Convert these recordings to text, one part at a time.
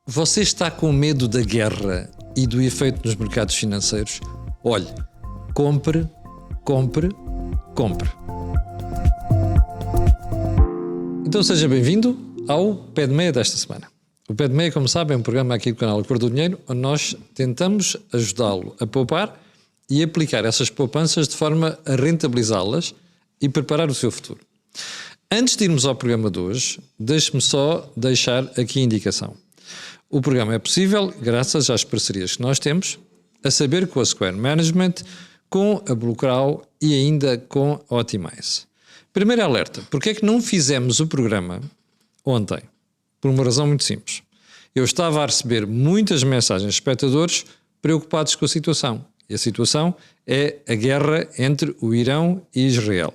Você está com medo da guerra e do efeito nos mercados financeiros? Olhe, compre, compre, compre. Então seja bem-vindo ao Pé de Meia desta semana. O Pé de Meia, como sabem, é um programa aqui do canal A Cor do Dinheiro, onde nós tentamos ajudá-lo a poupar e aplicar essas poupanças de forma a rentabilizá-las e preparar o seu futuro. Antes de irmos ao programa de hoje, deixe-me só deixar aqui a indicação. O programa é possível graças às parcerias que nós temos, a saber com a Square Management, com a Blue Crow e ainda com a Optimize. Primeiro alerta, porque é que não fizemos o programa ontem? Por uma razão muito simples. Eu estava a receber muitas mensagens de espectadores preocupados com a situação. E a situação é a guerra entre o Irão e Israel.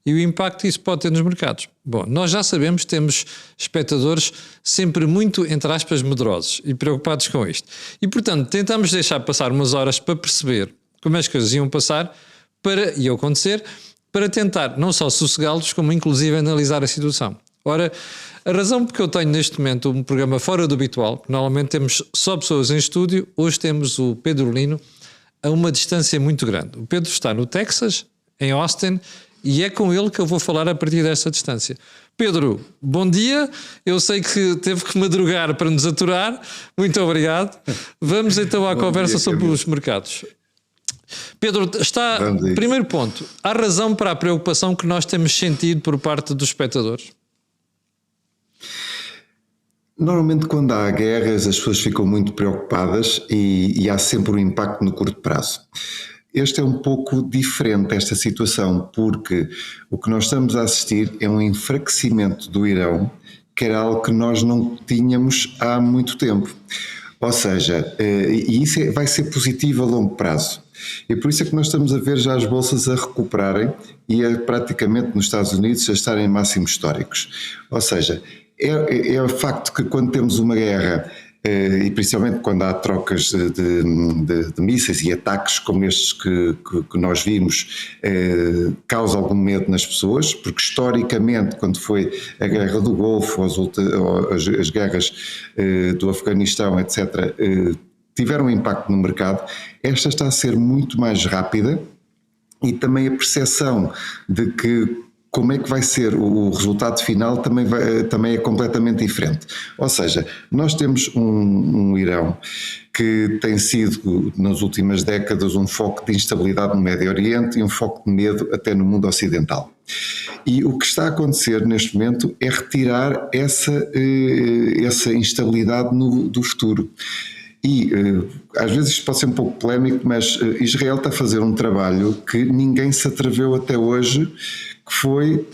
E o impacto que isso pode ter nos mercados. Bom, nós já sabemos que temos espectadores sempre muito, entre aspas, medrosos e preocupados com isto. E, portanto, tentamos deixar passar umas horas para perceber como as coisas iam passar e acontecer, para tentar não só sossegá-los, como inclusive analisar a situação. Ora, a razão porque eu tenho neste momento um programa fora do habitual, que normalmente temos só pessoas em estúdio, hoje temos o Pedro Lino a uma distância muito grande. O Pedro está no Texas, em Austin, e é com ele que eu vou falar a partir desta distância. Pedro, bom dia. Eu sei que teve que madrugar para nos aturar. Muito obrigado. Vamos então à conversa sobre os mercados. Pedro, primeiro ponto. Há razão para a preocupação que nós temos sentido por parte dos espectadores? Normalmente quando há guerras as pessoas ficam muito preocupadas e há sempre um impacto no curto prazo. Este é um pouco diferente, esta situação, porque o que nós estamos a assistir é um enfraquecimento do Irão, que era algo que nós não tínhamos há muito tempo. Ou seja, e isso vai ser positivo a longo prazo. E por isso é que nós estamos a ver já as bolsas a recuperarem e praticamente nos Estados Unidos a estarem em máximos históricos. Ou seja, é o facto que quando temos uma guerra, e principalmente quando há trocas de mísseis e ataques como estes que nós vimos, causa algum medo nas pessoas, porque historicamente quando foi a guerra do Golfo, as guerras do Afeganistão, etc., tiveram um impacto no mercado. Esta está a ser muito mais rápida e também a percepção de que como é que vai ser o resultado final também é completamente diferente. Ou seja, nós temos um Irão que tem sido, nas últimas décadas, um foco de instabilidade no Médio Oriente e um foco de medo até no mundo ocidental. E o que está a acontecer neste momento é retirar essa instabilidade do futuro. E às vezes isto pode ser um pouco polémico, mas Israel está a fazer um trabalho que ninguém se atreveu até hoje, que foi,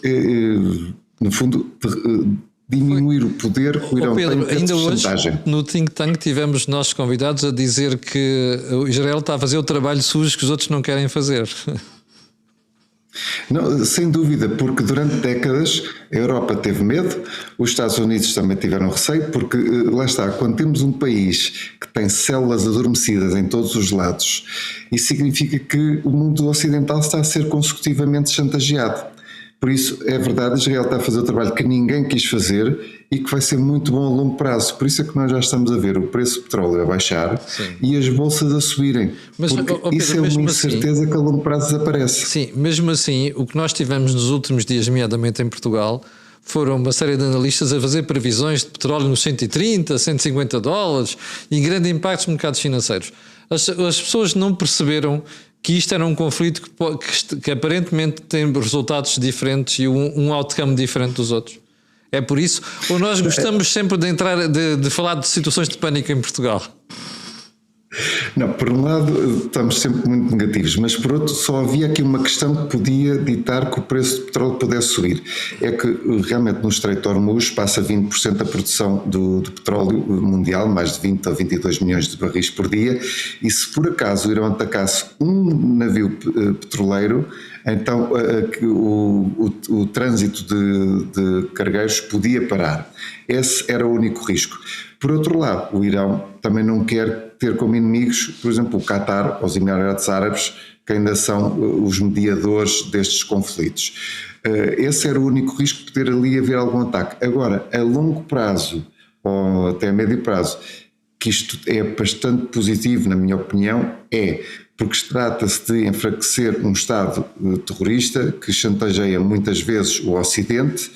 no fundo, diminuir o poder que o Irão Pedro, tem ainda hoje, chantagem. no Think Tank, tivemos nossos convidados a dizer que o Israel está a fazer o trabalho sujo que os outros não querem fazer. Não, sem dúvida, porque durante décadas a Europa teve medo, os Estados Unidos também tiveram receio, porque lá está, quando temos um país que tem células adormecidas em todos os lados, isso significa que o mundo ocidental está a ser consecutivamente chantageado. Por isso, é verdade, Israel está a fazer o trabalho que ninguém quis fazer e que vai ser muito bom a longo prazo. Por isso é que nós já estamos a ver o preço do petróleo a baixar. Sim. E as bolsas a subirem. Mas, porque Pedro, isso é uma incerteza que a longo prazo desaparece. Sim, mesmo assim, o que nós tivemos nos últimos dias, nomeadamente em Portugal, foram uma série de analistas a fazer previsões de petróleo nos 130, 150 dólares e grande impacto nos mercados financeiros. As pessoas não perceberam que isto era um conflito que aparentemente tem resultados diferentes e um outcome diferente dos outros. É por isso? Ou nós gostamos sempre de falar de situações de pânico em Portugal? Não, por um lado estamos sempre muito negativos, mas por outro só havia aqui uma questão que podia ditar que o preço do petróleo pudesse subir. É que realmente no Estreito de Hormuz passa 20% da produção do petróleo mundial, mais de 20 a 22 milhões de barris por dia, e se por acaso o Irão atacasse um navio petroleiro, então o trânsito de cargueiros podia parar. Esse era o único risco. Por outro lado, o Irão também não quer ter como inimigos, por exemplo, o Qatar, os Emirados Árabes, que ainda são os mediadores destes conflitos. Esse era o único risco de poder ali haver algum ataque. Agora, a longo prazo, ou até a médio prazo, que isto é bastante positivo, na minha opinião, porque trata-se de enfraquecer um Estado terrorista que chantageia muitas vezes o Ocidente,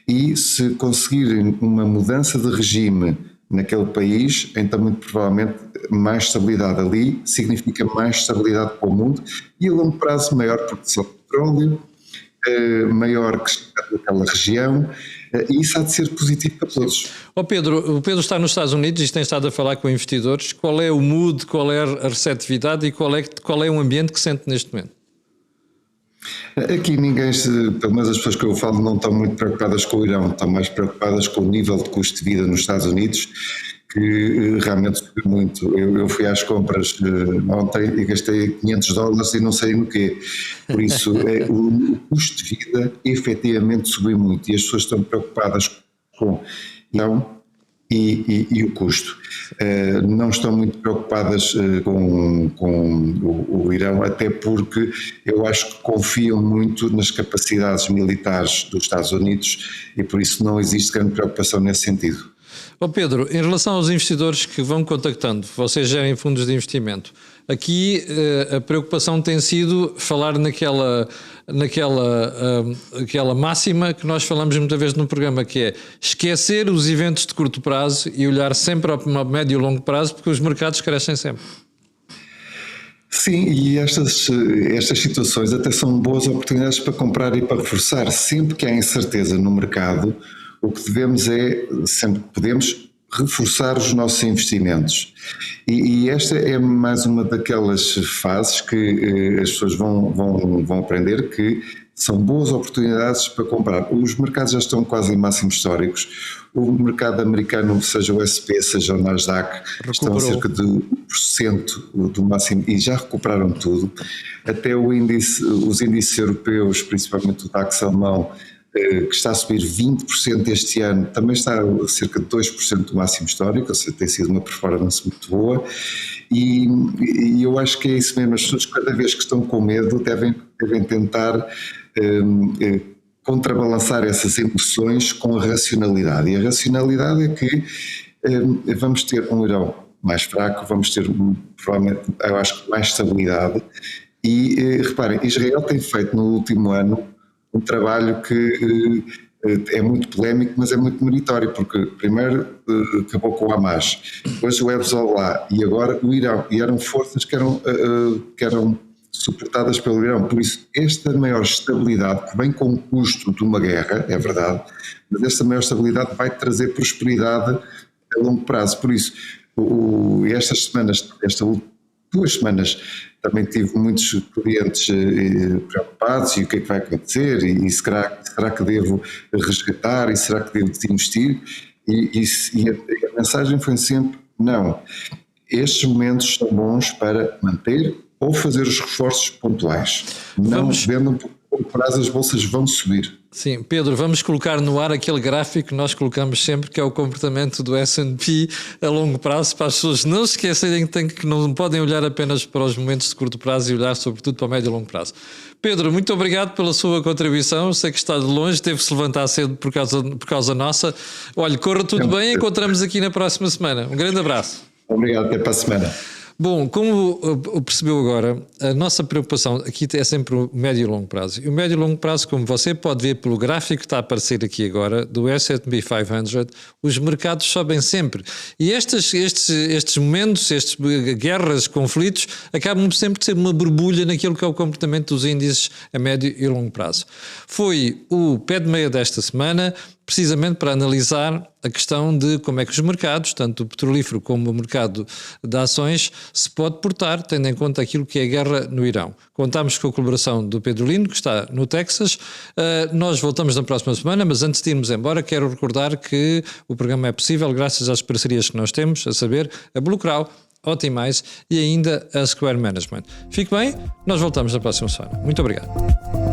e se conseguirem uma mudança de regime naquele país, então muito provavelmente mais estabilidade ali significa mais estabilidade para o mundo e a longo prazo maior produção de petróleo, maior crescimento daquela região, e isso há de ser positivo para todos. O Pedro está nos Estados Unidos e tem estado a falar com investidores. Qual é o mood, qual é a receptividade e qual é o ambiente que sente neste momento? Aqui pelo menos as pessoas que eu falo, não estão muito preocupadas com o Irão, estão mais preocupadas com o nível de custo de vida nos Estados Unidos, que realmente subiu muito. Eu fui às compras ontem e gastei $500 e não sei no quê. Por isso, o custo de vida efetivamente subiu muito e as pessoas estão preocupadas com Irão e o custo. Não estão muito preocupadas com o Irão, até porque eu acho que confiam muito nas capacidades militares dos Estados Unidos e por isso não existe grande preocupação nesse sentido. Pedro, em relação aos investidores que vão contactando, vocês gerem fundos de investimento, aqui a preocupação tem sido falar naquela máxima que nós falamos muitas vezes no programa, que é esquecer os eventos de curto prazo e olhar sempre ao médio e longo prazo, porque os mercados crescem sempre. Sim, e estas situações até são boas oportunidades para comprar e para reforçar. Sempre que há incerteza no mercado, o que devemos sempre que podemos, reforçar os nossos investimentos. E esta é mais uma daquelas fases que as pessoas vão aprender que são boas oportunidades para comprar. Os mercados já estão quase em máximos históricos. O mercado americano, seja o S&P, seja o Nasdaq, estão a cerca de 1% do máximo e já recuperaram tudo. Até os índices europeus, principalmente o DAX alemão, que está a subir 20% este ano, também está a cerca de 2% do máximo histórico, ou seja, tem sido uma performance muito boa, e eu acho que é isso mesmo, as pessoas cada vez que estão com medo devem tentar contrabalançar essas emoções com a racionalidade, e a racionalidade é que vamos ter um Irão mais fraco, vamos ter provavelmente, eu acho que mais estabilidade, e reparem, Israel tem feito no último ano um trabalho que é muito polémico, mas é muito meritório, porque primeiro acabou com o Hamas, depois o Hezbollah e agora o Irão, e eram forças que eram suportadas pelo Irão. Por isso, esta maior estabilidade, que vem com o custo de uma guerra, é verdade, mas esta maior estabilidade vai trazer prosperidade a longo prazo. Por isso, estas 2 semanas, também tive muitos clientes preocupados, e o que é que vai acontecer, e será que devo resgatar, e será que devo desinvestir, e a mensagem foi sempre, não, estes momentos são bons para manter ou fazer os reforços pontuais, não vendam por prazo, as bolsas vão subir. Sim, Pedro, vamos colocar no ar aquele gráfico que nós colocamos sempre, que é o comportamento do S&P a longo prazo, para as pessoas não se esquecerem que não podem olhar apenas para os momentos de curto prazo e olhar sobretudo para o médio e longo prazo. Pedro, muito obrigado pela sua contribuição, sei que está de longe, teve que se levantar cedo por causa nossa. Olha, corra tudo bem, encontramos aqui na próxima semana. Um grande abraço. Obrigado, até para a semana. Bom, como percebeu agora, a nossa preocupação aqui é sempre o médio e longo prazo. E o médio e longo prazo, como você pode ver pelo gráfico que está a aparecer aqui agora, do S&P 500, os mercados sobem sempre. E estes momentos, estas guerras, conflitos, acabam sempre de ser uma borbulha naquilo que é o comportamento dos índices a médio e longo prazo. Foi o pé de meia desta semana, precisamente para analisar a questão de como é que os mercados, tanto o petrolífero como o mercado de ações, se pode portar, tendo em conta aquilo que é a guerra no Irão. Contamos com a colaboração do Pedro Lino, que está no Texas. Nós voltamos na próxima semana, mas antes de irmos embora, quero recordar que o programa é possível graças às parcerias que nós temos, a saber, a Blue Crow, Optimize e ainda a Square Management. Fique bem, nós voltamos na próxima semana. Muito obrigado.